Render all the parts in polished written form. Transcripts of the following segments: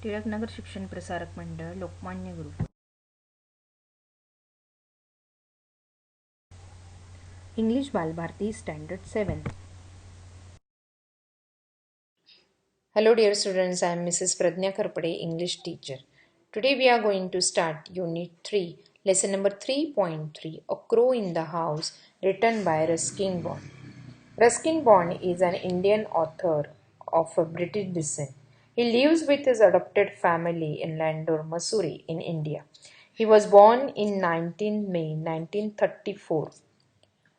टिळकनगर शिक्षण Prasarak Mandal Lokmanya group English Balbharati standard 7. Hello, dear students. I am Mrs. Pradnya Karpade, English teacher. Today we are going to start Unit 3, Lesson number 3.3, A Crow in the House, written by Ruskin Bond. Ruskin Bond is an Indian author of a British descent. He lives with his adopted family in Landor, Missouri, in India. He was born in 19 May 1934.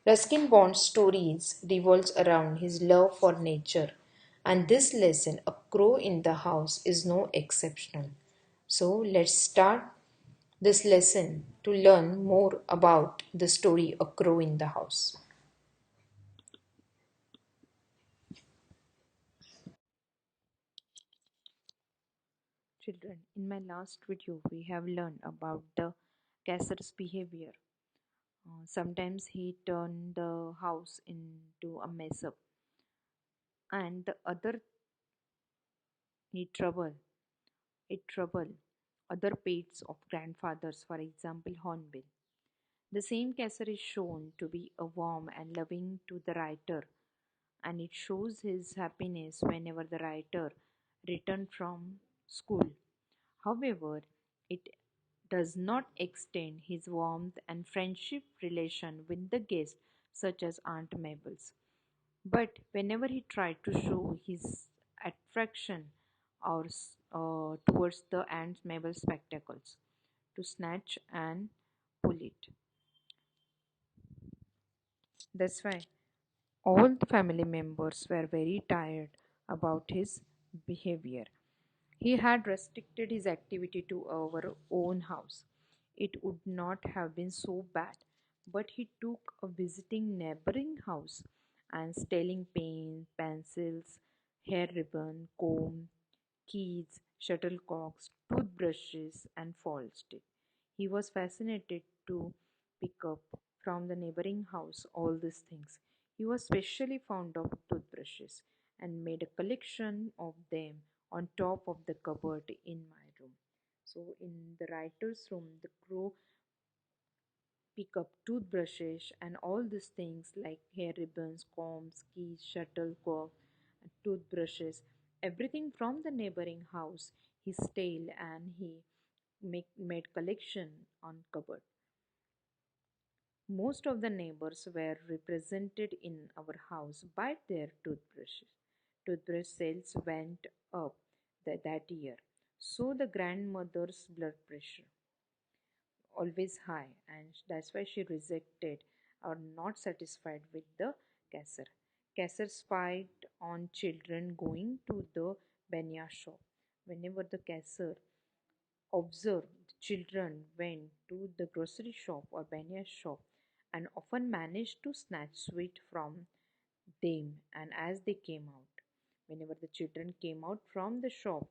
Ruskin Bond's stories revolves around his love for nature, and this lesson, A Crow in the House, is no exception. So let's start this lesson to learn more about the story A Crow in the House. Children, in my last video, we have learned about the Caesar's behavior. Sometimes he turned the house into a mess up, and the other he trouble other pets of grandfathers, for example, Hornbill. The same Caesar is shown to be a warm and loving to the writer, and it shows his happiness whenever the writer returned from school. However, it does not extend his warmth and friendship relation with the guests such as Aunt Mabel's. But whenever he tried to show his attraction towards the Aunt Mabel's spectacles, to snatch and pull it. That's why all the family members were very tired about his behavior. He had restricted his activity to our own house. It would not have been so bad, but he took a visiting neighboring house and stealing pens, pencils, hair ribbon, comb, keys, shuttlecocks, toothbrushes, and false teeth. He was fascinated to pick up from the neighboring house all these things. He was specially fond of toothbrushes and made a collection of them on top of the cupboard in my room. So, in the writer's room, the crow pick up toothbrushes and all these things like hair ribbons, combs, keys, shuttlecock, toothbrushes, everything from the neighboring house. He stole and he made collection on cupboard. Most of the neighbors were represented in our house by their toothbrushes. Toothbrush sales went up that year. So the grandmother's blood pressure always high, and that's why she rejected or not satisfied with the Kasser. Kasser spied on children going to the Benya shop. Whenever the Kasser observed children went to the grocery shop or Benya shop and often managed to snatch sweet from them and as they came out. Whenever the children came out from the shop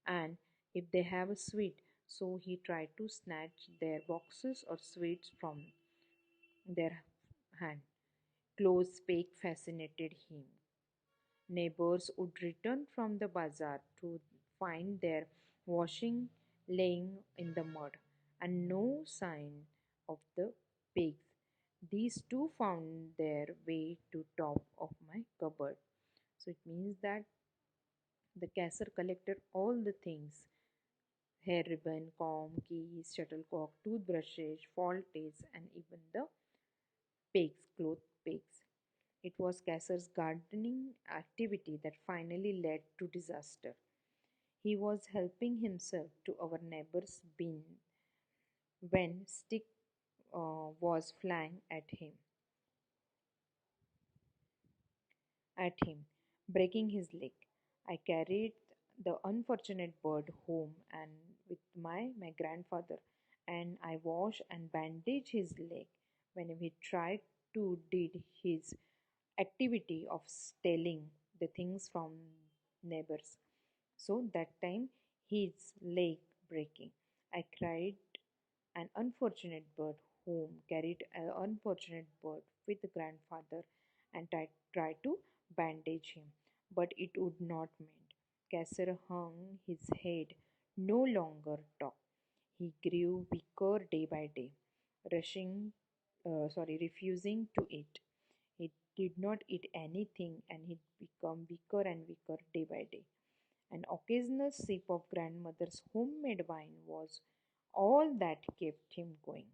and if they have a sweet, so he tried to snatch their boxes or sweets from their hand. Clothes peg fascinated him. Neighbors would return from the bazaar to find their washing laying in the mud and no sign of the pigs. These two found their way to top of my cupboard. So it means that the casser collected all the things hair ribbon, comb, keys, shuttlecock, toothbrushes, faulties, and even the pigs, cloth pigs. It was Casser's gardening activity that finally led to disaster. He was helping himself to our neighbor's bin when stick was flying at him, breaking his leg. I carried the unfortunate bird home and with my grandfather and I washed and bandaged his leg when he tried to did his activity of stealing the things from neighbors. So that time his leg breaking. I cried an unfortunate bird home, carried an unfortunate bird with the grandfather and tried to bandage him, but it would not mend. Kasser hung his head no longer talk. He grew weaker day by day, refusing to eat. He did not eat anything and he became weaker and weaker day by day. An occasional sip of grandmother's homemade wine was all that kept him going.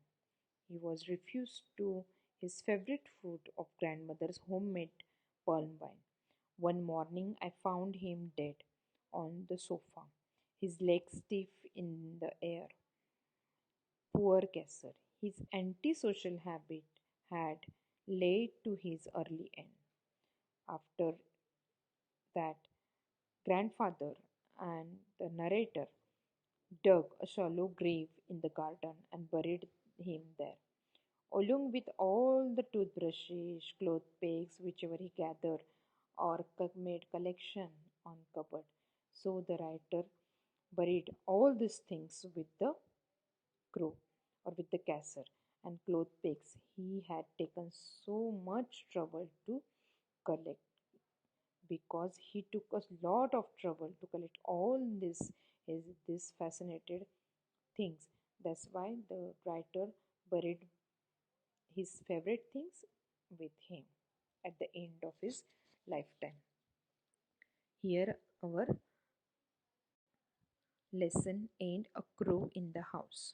He was refused to his favorite food of grandmother's homemade palm wine. One morning I found him dead on the sofa, his legs stiff in the air. Poor Kessler. His antisocial habit had led to his early end. After that, grandfather and the narrator dug a shallow grave in the garden and buried him there, along with all the toothbrushes, cloth pegs, whichever he gathered or made collection on cupboard. So the writer buried all these things with the crow or with the casser and cloth pegs. He had taken so much trouble to collect because he took a lot of trouble to collect all this fascinated things. That's why the writer buried his favorite things with him at the end of his lifetime. Here our lesson and a crow in the house.